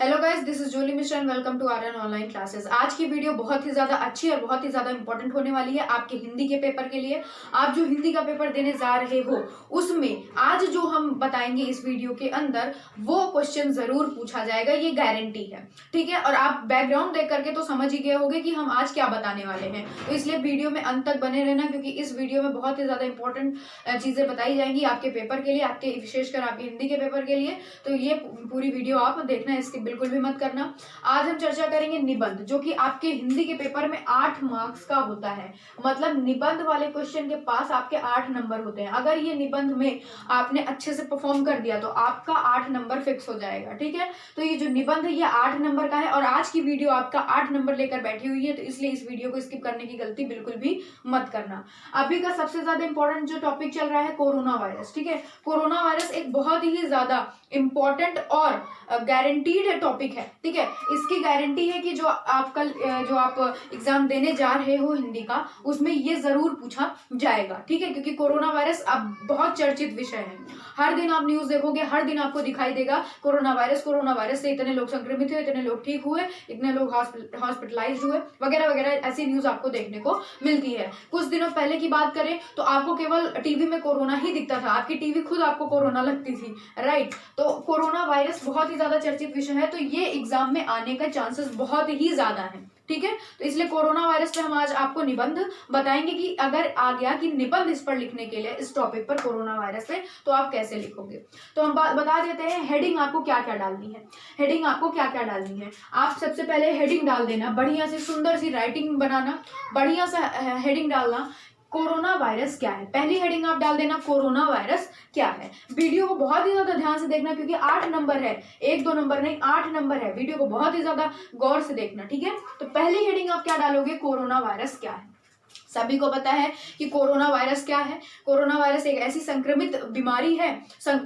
Hello guys, this is Julie Mishra and welcome to R N online classes. आज की video बहुत ही ज्यादा अच्छी और बहुत ही ज्यादा इंपॉर्टेंट होने वाली है आपके हिंदी के पेपर के लिए। आप जो हिंदी का पेपर देने जा रहे हो उसमें आज जो हम बताएंगे इस वीडियो के अंदर वो क्वेश्चन जरूर पूछा जाएगा, ये गारंटी है। ठीक है, और आप बैकग्राउंड देख करके तो समझ ही गए होंगे कि हम आज क्या बताने वाले हैं, तो इसलिए वीडियो में अंत तक बने रहना, क्योंकि इस वीडियो में बहुत ही ज्यादा इंपॉर्टेंट चीजें बताई जाएंगी आपके पेपर के लिए, आपके विशेषकर आपके हिंदी के पेपर के लिए। तो ये पूरी वीडियो आप देखना, इसके बिल्कुल भी मत करना। आज हम चर्चा करेंगे निबंध, जो कि आपके हिंदी के पेपर में 8 मार्क्स का होता है। मतलब निबंध वाले क्वेश्चन के पास आपके 8 नंबर होते हैं। अगर ये निबंध में आपने अच्छे से परफॉर्म कर दिया तो आपका 8 नंबर फिक्स हो जाएगा। ठीक है, तो ये जो निबंध है ये 8 नंबर का है और आज की वीडियो आपका 8 नंबर लेकर बैठी हुई है, तो इसलिए इस वीडियो को स्किप करने की गलती बिल्कुल भी मत करना। अभी का सबसे ज्यादा इंपॉर्टेंट जो टॉपिक चल रहा है कोरोना वायरस। ठीक है, कोरोना वायरस एक बहुत ही ज्यादा इंपॉर्टेंट और गारंटीड टॉपिक है। ठीक है, इसकी गारंटी है कि जो आप एग्जाम देने जा रहे हो हिंदी का, उसमें ये जरूर पूछा जाएगा। ठीक है, क्योंकि कोरोना वायरस अब बहुत चर्चित विषय है। हर दिन आप न्यूज देखोगे, हर दिन आपको दिखाई देगा कोरोना वायरस से इतने लोग संक्रमित हुए, इतने लोग ठीक हुए, इतने लोग हॉस्पिटलाइज हुए, वगैरह वगैरह ऐसी न्यूज आपको देखने को मिलती है। कुछ दिनों पहले की बात करें तो आपको केवल टीवी में कोरोना ही दिखता था, आपकी टीवी खुद आपको कोरोना लगती थी, राइट। तो कोरोना वायरस बहुत ही ज्यादा चर्चित विषय है, तो ये एग्जाम में आने का चांसेस बहुत ही ज्यादा है। ठीक है, तो इसलिए कोरोना वायरस पे हम आज आपको निबंध बताएंगे कि अगर आ गया कि निबंध इस पर लिखने के लिए, इस टॉपिक पर कोरोना वायरस पे, तो आप कैसे लिखोगे। तो हम बता देते हैं हेडिंग आपको क्या क्या डालनी है। हेडिंग आपको क्या क्या डालनी है, आप सबसे पहले हेडिंग डाल देना, बढ़िया सी सुंदर सी राइटिंग बनाना, बढ़िया सा हेडिंग डालना, कोरोना वायरस क्या है। पहली हेडिंग आप डाल देना कोरोना वायरस क्या है। वीडियो को बहुत ही ज्यादा ध्यान से देखना, क्योंकि 8 नंबर है, 1-2 नंबर नहीं, 8 नंबर है। वीडियो को बहुत ही ज्यादा गौर से देखना। ठीक है, तो पहली हेडिंग आप क्या डालोगे, कोरोना वायरस क्या है। सभी को पता है कि कोरोना वायरस क्या है। कोरोना वायरस एक ऐसी संक्रमित बीमारी है,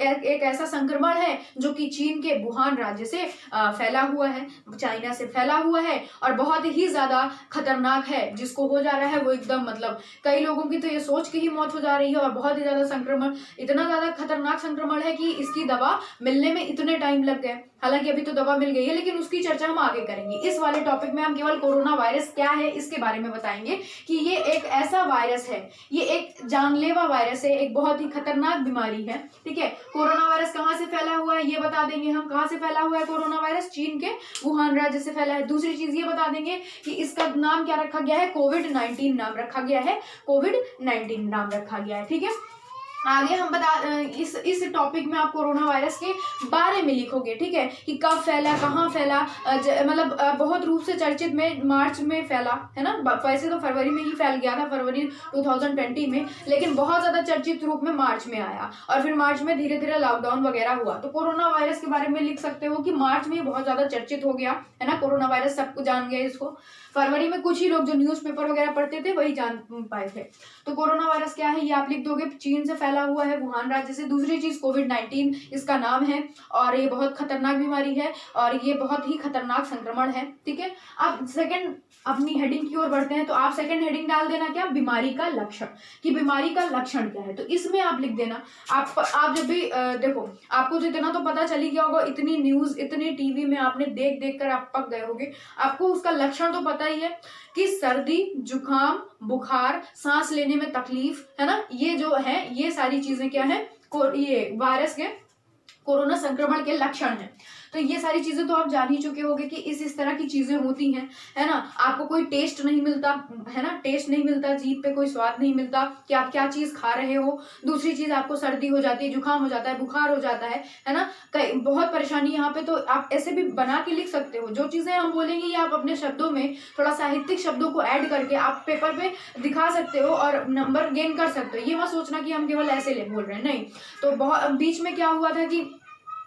एक ऐसा संक्रमण है जो कि चीन के वुहान राज्य से फैला हुआ है, चाइना से फैला हुआ है और बहुत ही ज्यादा खतरनाक है। जिसको हो जा रहा है वो एकदम मतलब कई लोगों की तो ये सोच के ही मौत हो जा रही है, और बहुत ही ज्यादा संक्रमण, इतना ज्यादा खतरनाक संक्रमण है कि इसकी दवा मिलने में इतने टाइम लग गए। हालांकि अभी तो दवा मिल गई है, लेकिन उसकी चर्चा हम आगे करेंगे। इस वाले टॉपिक में हम केवल कोरोना वायरस क्या है इसके बारे में बताएंगे कि ये एक ऐसा वायरस है, ये एक जानलेवा वायरस है, एक बहुत ही खतरनाक बीमारी है। ठीक है, कोरोना वायरस कहाँ से फैला हुआ है ये बता देंगे हम। कहाँ से फैला हुआ है कोरोना वायरस, चीन के वुहान राज्य से फैला है। दूसरी चीज ये बता देंगे कि इसका नाम क्या रखा गया है, कोविड-19 नाम रखा गया है, कोविड-19 नाम रखा गया है। ठीक है, आगे हम इस टॉपिक में आप कोरोना वायरस के बारे में लिखोगे। ठीक है, कि कब फैला, कहाँ फैला, मतलब बहुत रूप से चर्चित में मार्च में फैला है ना। वैसे तो फरवरी में ही फैल गया था, फरवरी 2020 में, लेकिन बहुत ज्यादा चर्चित रूप में मार्च में आया और फिर मार्च में धीरे धीरे लॉकडाउन वगैरह हुआ। तो कोरोना वायरस के बारे में लिख सकते हो कि मार्च में बहुत ज्यादा चर्चित हो गया है ना, कोरोना वायरस सबको जान गए इसको। फरवरी में कुछ ही लोग जो न्यूज़पेपर वगैरह पढ़ते थे वही जान पाए थे। तो कोरोना वायरस क्या है ये आप लिख दोगे, चीन से फैला हुआ है, वुहान राज्य से। दूसरी चीज कोविड-19 इसका नाम है और ये बहुत खतरनाक बीमारी है और ये बहुत ही खतरनाक संक्रमण है। ठीक है, अब सेकंड अपनी हेडिंग की ओर बढ़ते हैं। तो आप सेकंड हेडिंग डाल देना क्या, बीमारी का लक्षण, कि बीमारी का लक्षण क्या है। तो इसमें आप लिख देना, आप जब भी देखो, आपको तो इतना तो पता चल ही गया होगा, इतनी न्यूज इतनी टीवी में आपने देख देख कर आप पक गए होगे, आपको उसका लक्षण तो पता ही है कि सर्दी, जुकाम, बुखार, सांस लेने में तकलीफ है ना, ये जो है ये सारी चीजें क्या है, ये वायरस के, कोरोना संक्रमण के लक्षण है। तो ये सारी चीजें तो आप जान ही चुके होंगे कि इस तरह की चीजें होती हैं, है ना। आपको कोई टेस्ट नहीं मिलता है ना, टेस्ट नहीं मिलता, जीभ पे कोई स्वाद नहीं मिलता कि आप क्या चीज खा रहे हो। दूसरी चीज आपको सर्दी हो जाती है, जुकाम हो जाता है, बुखार हो जाता है ना, कई बहुत परेशानी यहाँ पे। तो आप ऐसे भी बना के लिख सकते हो, जो चीजें हम बोलेंगे ये आप अपने शब्दों में थोड़ा साहित्यिक शब्दों को ऐड करके आप पेपर पे दिखा सकते हो और नंबर गेन कर सकते हो। ये मत सोचना कि हम केवल ऐसे बोल रहे हैं, नहीं। तो बहुत बीच में क्या हुआ था कि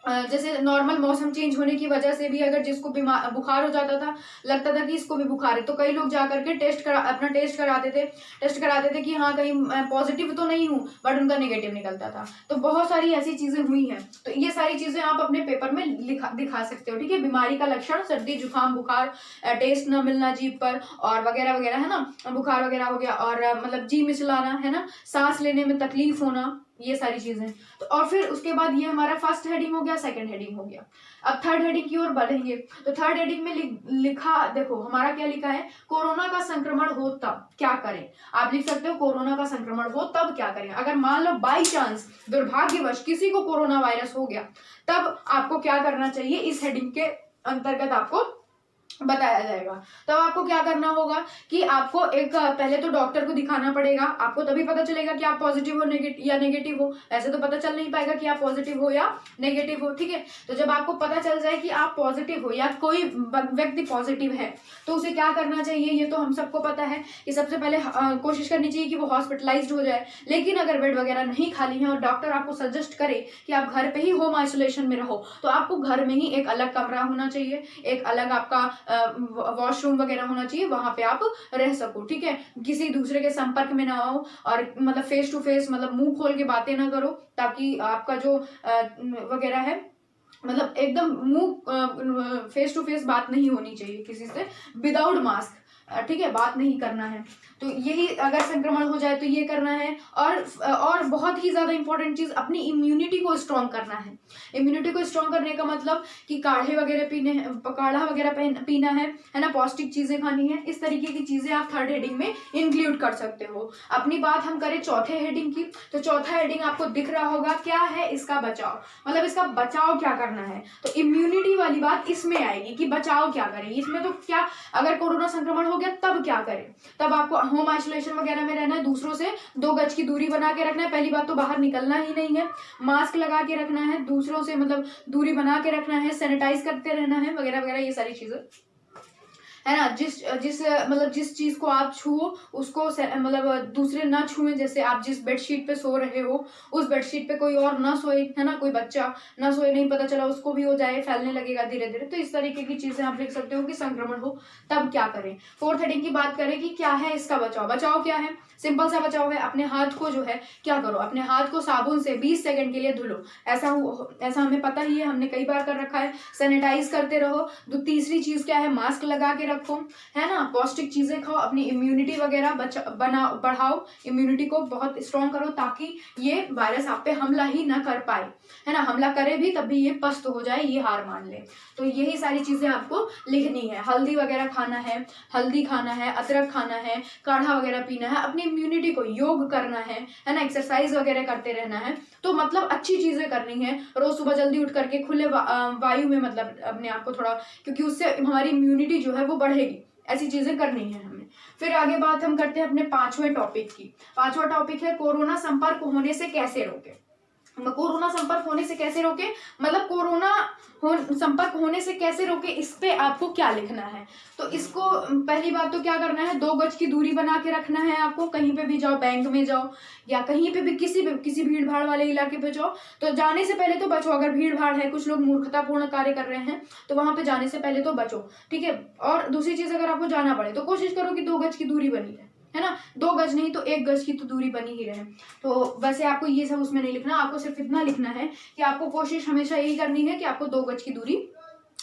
जैसे नॉर्मल मौसम चेंज होने की वजह से भी अगर जिसको बुखार हो जाता था, लगता था कि इसको भी बुखार है, तो कई लोग जा करके अपना टेस्ट कराते थे कि हाँ कहीं पॉजिटिव तो नहीं हूँ, बट उनका नेगेटिव निकलता था। तो बहुत सारी ऐसी चीजें हुई हैं, तो ये सारी चीजें आप अपने पेपर में दिखा सकते हो। ठीक है, बीमारी का लक्षण, सर्दी, जुकाम, बुखार, टेस्ट न मिलना जीभ पर और वगैरह वगैरह है ना, बुखार वगैरह हो गया, और मतलब जी मिचलाना है ना, सांस लेने में तकलीफ होना, ये सारी चीजें। तो और फिर उसके बाद ये हमारा फर्स्ट हेडिंग हो गया, सेकंड हेडिंग हो गया। अब थर्ड हेडिंग की ओर बढ़ेंगे। तो थर्ड हेडिंग में लिखा, देखो हमारा क्या लिखा है, कोरोना का संक्रमण हो तब क्या करें। आप लिख सकते हो कोरोना का संक्रमण हो तब क्या करें। अगर मान लो बाई चांस दुर्भाग्यवश किसी को कोरोना वायरस हो गया, तब आपको क्या करना चाहिए, इस हेडिंग के अंतर्गत आपको बताया जाएगा। तब आपको क्या करना होगा कि आपको एक पहले तो डॉक्टर को दिखाना पड़ेगा, आपको तभी पता चलेगा कि आप पॉजिटिव हो या नेगेटिव हो। ऐसे तो पता चल नहीं पाएगा कि आप पॉजिटिव हो या नेगेटिव हो, ठीक है। तो जब आपको पता चल जाए कि आप पॉजिटिव हो या कोई व्यक्ति पॉजिटिव है, तो उसे क्या करना चाहिए, ये तो हम सबको पता है कि सबसे पहले कोशिश करनी चाहिए कि वो हॉस्पिटलाइज्ड हो जाए। लेकिन अगर बेड वगैरह नहीं खाली है और डॉक्टर आपको सजेस्ट करे कि आप घर पे ही होम आइसोलेशन में रहो, तो आपको घर में ही एक अलग कमरा होना चाहिए, एक अलग आपका वॉशरूम वगैरह होना चाहिए, वहां पे आप रह सको, ठीक है। किसी दूसरे के संपर्क में ना आओ और मतलब फेस टू फेस, मतलब मुंह खोल के बातें ना करो, ताकि आपका जो वगैरह है, मतलब एकदम मुंह फेस टू फेस बात नहीं होनी चाहिए किसी से, विदाउट मास्क, ठीक है, बात नहीं करना है। तो यही अगर संक्रमण हो जाए तो ये करना है। और बहुत ही ज्यादा इंपॉर्टेंट चीज, अपनी इम्यूनिटी को स्ट्रॉन्ग करना है। इम्यूनिटी को स्ट्रॉन्ग करने का मतलब कि काढ़े वगैरह पीने हैं, काढ़ा वगैरह पीना है ना, पौष्टिक चीजें खानी है। इस तरीके की चीजें आप थर्ड हेडिंग में इंक्लूड कर सकते हो। अपनी बात हम करें चौथे हेडिंग की, तो चौथा हेडिंग आपको दिख रहा होगा, क्या है इसका बचाव, मतलब इसका बचाव क्या करना है। तो इम्यूनिटी वाली बात इसमें आएगी कि बचाव क्या करें। इसमें तो क्या, अगर कोरोना संक्रमण हो गया तब क्या करें। तब आपको होम आइसोलेशन वगैरह में रहना है, दूसरों से 2 गज की दूरी बना के रखना है। पहली बात तो बाहर निकलना ही नहीं है, मास्क लगा के रखना है, दूसरों से मतलब दूरी बना के रखना है, सैनिटाइज करते रहना है, वगैरह वगैरह, ये सारी चीजें है ना। जिस चीज को आप छुओ उसको मतलब दूसरे ना छुएं। जैसे आप जिस बेडशीट पे सो रहे हो, उस बेडशीट पे कोई और ना सोए, है ना, कोई बच्चा ना सोए, नहीं पता चला उसको भी हो जाए, फैलने लगेगा धीरे धीरे। तो इस तरीके की चीजें आप लिख सकते हो कि संक्रमण हो तब क्या करें। फोर्थ हेडिंग की बात करें कि क्या है इसका बचाव। बचाव क्या है, सिंपल सा बचाव है, अपने हाथ को जो है क्या करो, अपने हाथ को साबुन से 20 सेकंड के लिए धुलो। ऐसा हमें पता ही है, हमने कई बार कर रखा है। सैनिटाइज करते रहो। तीसरी चीज क्या है, मास्क लगा के रखो, है ना, पौष्टिक चीजें खाओ, अपनी इम्यूनिटी वगैरह बढ़ाओ, इम्यूनिटी को बहुत स्ट्रॉन्ग करो, ताकि ये वायरस आप पे हमला ही ना कर पाए, है ना। हमला करे भी तभी ये पस्त हो जाए, ये हार मान ले। तो यही सारी चीजें आपको लिखनी है। हल्दी वगैरह खाना है, हल्दी खाना है, अदरक खाना है, काढ़ा वगैरह पीना है, अपनी इम्यूनिटी को, योग करना है ना, एक्सरसाइज वगैरह करते रहना है। तो मतलब अच्छी चीजें करनी है। रोज सुबह जल्दी उठ करके खुले वायु में मतलब अपने आप को थोड़ा, क्योंकि उससे हमारी इम्यूनिटी जो है वो बढ़ेगी। ऐसी चीजें करनी है हमें। फिर आगे बात हम करते हैं अपने 5वें टॉपिक की। 5वां टॉपिक है कोरोना संपर्क होने से कैसे रोके। कोरोना संपर्क होने से कैसे रोके, मतलब कोरोना संपर्क होने से कैसे रोके, इस पे आपको क्या लिखना है। तो इसको पहली बात तो क्या करना है, 2 गज की दूरी बना के रखना है आपको। कहीं पे भी जाओ, बैंक में जाओ या कहीं पे भी किसी भीड़ भाड़ वाले इलाके पे जाओ, तो जाने से पहले तो बचो। अगर भीड़ भाड़ है, कुछ लोग मूर्खतापूर्ण कार्य कर रहे हैं, तो वहां पे जाने से पहले तो बचो, ठीक है। और दूसरी चीज, अगर आपको जाना पड़े तो कोशिश करो कि 2 गज की दूरी बनी रहे, है ना। 2 गज नहीं तो 1 गज की तो दूरी बनी ही रहे। तो वैसे आपको ये सब उसमें नहीं लिखना, आपको सिर्फ इतना लिखना है कि आपको कोशिश हमेशा यही करनी है कि आपको 2 गज की दूरी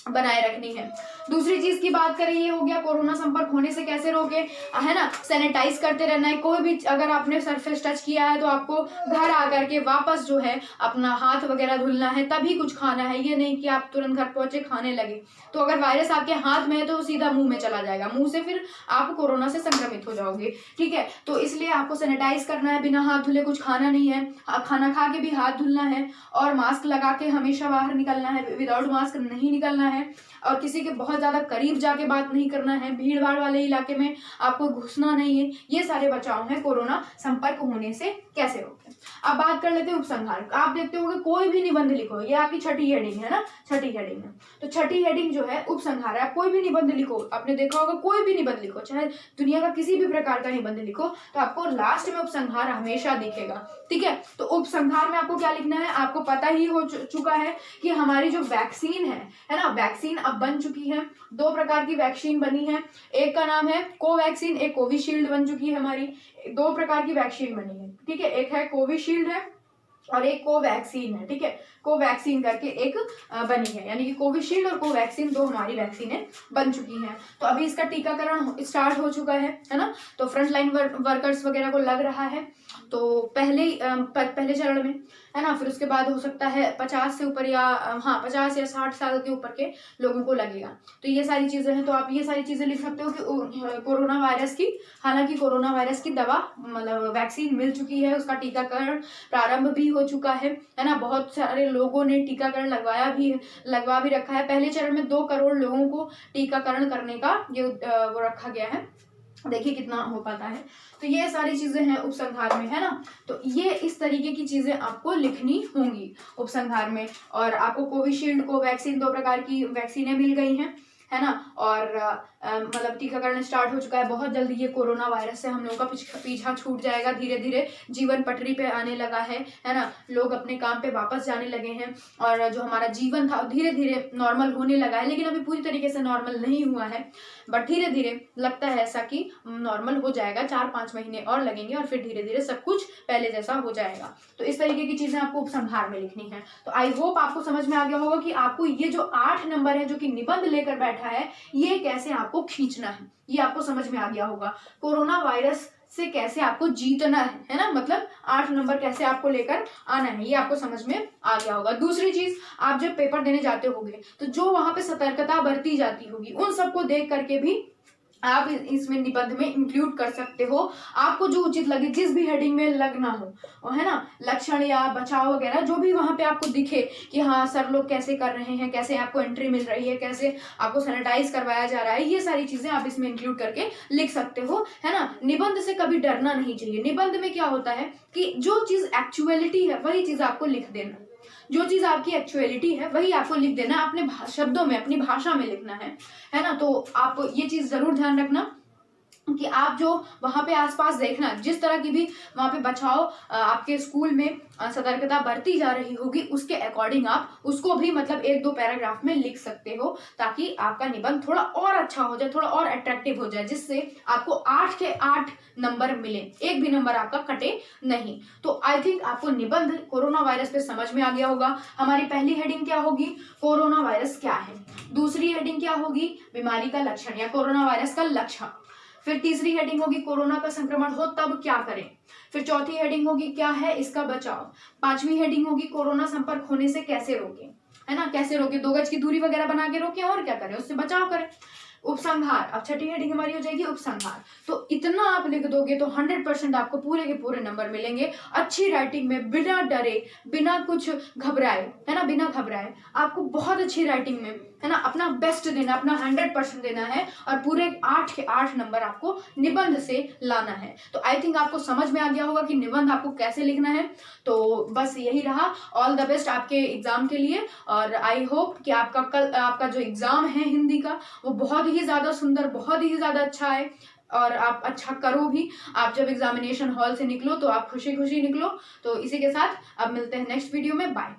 बनाए रखनी है। दूसरी चीज की बात करें, ये हो गया कोरोना संपर्क होने से कैसे रोके, है ना। सैनिटाइज करते रहना है। कोई भी अगर आपने सरफेस टच किया है तो आपको घर आकर के वापस जो है अपना हाथ वगैरह धुलना है, तभी कुछ खाना है। ये नहीं कि आप तुरंत घर पहुंचे खाने लगे, तो अगर वायरस आपके हाथ में है तो सीधा मुंह में चला जाएगा, मुंह से फिर आप कोरोना से संक्रमित हो जाओगे, ठीक है। तो इसलिए आपको सैनिटाइज करना है, बिना हाथ धुले कुछ खाना नहीं है, खाना खा के भी हाथ धुलना है, और मास्क लगा के हमेशा बाहर निकलना है, विदाउट मास्क नहीं निकलना है, और किसी के बहुत ज्यादा करीब जाके बात नहीं करना है, भीड़ भाड़ वाले इलाके में आपको घुसना नहीं है। ये सारे बचाव हैं कोरोना संपर्क होने से कैसे रोकें। अब बात कर लेते हैं उपसंहार। आप देखते होंगे कोई भी निबंध लिखो, ये आपकी छठी हेडिंग है ना, छठी हेडिंग है। तो छठी हेडिंग जो है उपसंहार है। आप कोई भी निबंध लिखो, आपने देखा होगा कोई भी निबंध लिखो, चाहे दुनिया का किसी भी प्रकार का निबंध लिखो, तो आपको लास्ट में उपसंहार हमेशा दिखेगा, ठीक है। तो उपसंहार में आपको क्या लिखना है, आपको पता ही हो चुका है कि हमारी जो वैक्सीन है ना, वैक्सीन अब बन चुकी है। 2 प्रकार की वैक्सीन बनी है, एक का नाम है कोवैक्सीन, एक कोविशील्ड बन चुकी है हमारी। 2 प्रकार की वैक्सीन बनी है, ठीक है। एक है कोविशील्ड है और एक कोवैक्सीन है, ठीक है। कोवैक्सीन करके एक बनी है, यानी कि कोविशील्ड और कोवैक्सीन दो हमारी वैक्सीनें बन चुकी हैं। तो अभी इसका टीकाकरण स्टार्ट हो चुका है ना। तो फ्रंट लाइन वर्कर्स वगैरह को लग रहा है, तो पहले चरण में, है ना। फिर उसके बाद हो सकता है 50 से ऊपर या 50 या 60 साल के ऊपर के लोगों को लगेगा। तो ये सारी चीजें हैं, तो आप ये सारी चीजें लिख सकते हो कि कोरोना वायरस की, हालांकि कोरोना वायरस की दवा मतलब वैक्सीन मिल चुकी है, उसका टीकाकरण प्रारंभ भी हो चुका है ना। बहुत सारे लोगों ने टीकाकरण लगवा भी रखा है। पहले चरण में 2 करोड़ लोगों को टीकाकरण करने का ये वो रखा गया है। देखिए कितना हो पाता है। तो ये सारी चीजें हैं उपसंहार में, है ना। तो ये इस तरीके की चीजें आपको लिखनी होंगी उपसंहार में। और आपको कोविशील्ड, कोवैक्सीन 2 प्रकार की वैक्सीनें मिल गई हैं, है ना। और मतलब टीकाकरण स्टार्ट हो चुका है। बहुत जल्दी ये कोरोना वायरस से हम लोगों का पीछा छूट जाएगा, धीरे धीरे जीवन पटरी पे आने लगा है ना। लोग अपने काम पे वापस जाने लगे हैं और जो हमारा जीवन था धीरे धीरे नॉर्मल होने लगा है, लेकिन अभी पूरी तरीके से नॉर्मल नहीं हुआ है, बट धीरे धीरे लगता है ऐसा कि नॉर्मल हो जाएगा। 4-5 महीने और लगेंगे और फिर धीरे धीरे सब कुछ पहले जैसा हो जाएगा। तो इस तरीके की चीजें आपको उपसंहार में लिखनी है। तो आई होप आपको समझ में आ गया होगा कि आपको ये जो 8 नंबर है जो कि निबंध लेकर बैठा है, ये कैसे आपको खींचना है, ये आपको समझ में आ गया होगा। कोरोना वायरस से कैसे आपको जीतना है ना। मतलब 8 नंबर कैसे आपको लेकर आना है, ये आपको समझ में आ गया होगा। दूसरी चीज, आप जब पेपर देने जाते होंगे तो जो वहां पे सतर्कता बरती जाती होगी, उन सबको देख करके भी आप इसमें निबंध में इंक्लूड कर सकते हो। आपको जो उचित लगे, जिस भी हेडिंग में लगना हो, है ना, लक्षण या बचाव वगैरह, जो भी वहां पे आपको दिखे कि हाँ सर लोग कैसे कर रहे हैं, कैसे आपको एंट्री मिल रही है, कैसे आपको सैनिटाइज करवाया जा रहा है, ये सारी चीजें आप इसमें इंक्लूड करके लिख सकते हो, है ना। निबंध से कभी डरना नहीं चाहिए। निबंध में क्या होता है कि जो चीज एक्चुअलिटी है वही चीज आपको लिख देना, जो चीज आपकी एक्चुअलिटी है वही आपको लिख देना, अपने शब्दों में, अपनी भाषा में लिखना है ना। तो आप ये चीज जरूर ध्यान रखना कि आप जो वहां पे आसपास देखना, जिस तरह की भी वहां पे बचाव आपके स्कूल में सतर्कता बरती जा रही होगी, उसके अकॉर्डिंग आप उसको भी मतलब 1-2 पैराग्राफ में लिख सकते हो, ताकि आपका निबंध थोड़ा और अच्छा हो जाए, थोड़ा और अट्रैक्टिव हो जाए, जिससे आपको 8 के 8 नंबर मिले, एक भी नंबर आपका कटे नहीं। तो आई थिंक आपको निबंध कोरोना वायरस पे समझ में आ गया होगा। हमारी पहली हेडिंग क्या होगी, कोरोना वायरस क्या है। दूसरी हेडिंग क्या होगी, बीमारी का लक्षण या कोरोना वायरस का लक्षण। फिर तीसरी हेडिंग होगी, कोरोना का संक्रमण हो तब क्या करें। फिर चौथी हेडिंग होगी, क्या है इसका बचाव। 5वीं हेडिंग होगी, कोरोना संपर्क होने से कैसे रोकें, है ना, कैसे रोकें, 2 गज की दूरी वगैरह बना के रोकें और क्या करें, उससे बचाव करें। उपसंहार, अब छठी हेडिंग हमारी हो जाएगी उपसंहार। तो इतना आप लिख दोगे तो 100% आपको पूरे के पूरे नंबर मिलेंगे, अच्छी राइटिंग में, बिना डरे, बिना कुछ घबराए, है ना, बिना घबराए। आपको बहुत अच्छी राइटिंग में, है ना, अपना बेस्ट देना, अपना 100% देना है और पूरे 8 के 8 नंबर आपको निबंध से लाना है। तो आई थिंक आपको समझ में आ गया होगा कि निबंध आपको कैसे लिखना है। तो बस यही रहा। ऑल द बेस्ट आपके एग्जाम के लिए, और आई होप कि आपका जो एग्जाम है हिंदी का, वो बहुत ही ज्यादा सुंदर, बहुत ही ज्यादा अच्छा है और आप अच्छा करो भी। आप जब एग्जामिनेशन हॉल से निकलो तो आप खुशी खुशी निकलो। तो इसी के साथ अब मिलते हैं नेक्स्ट वीडियो में। बाय।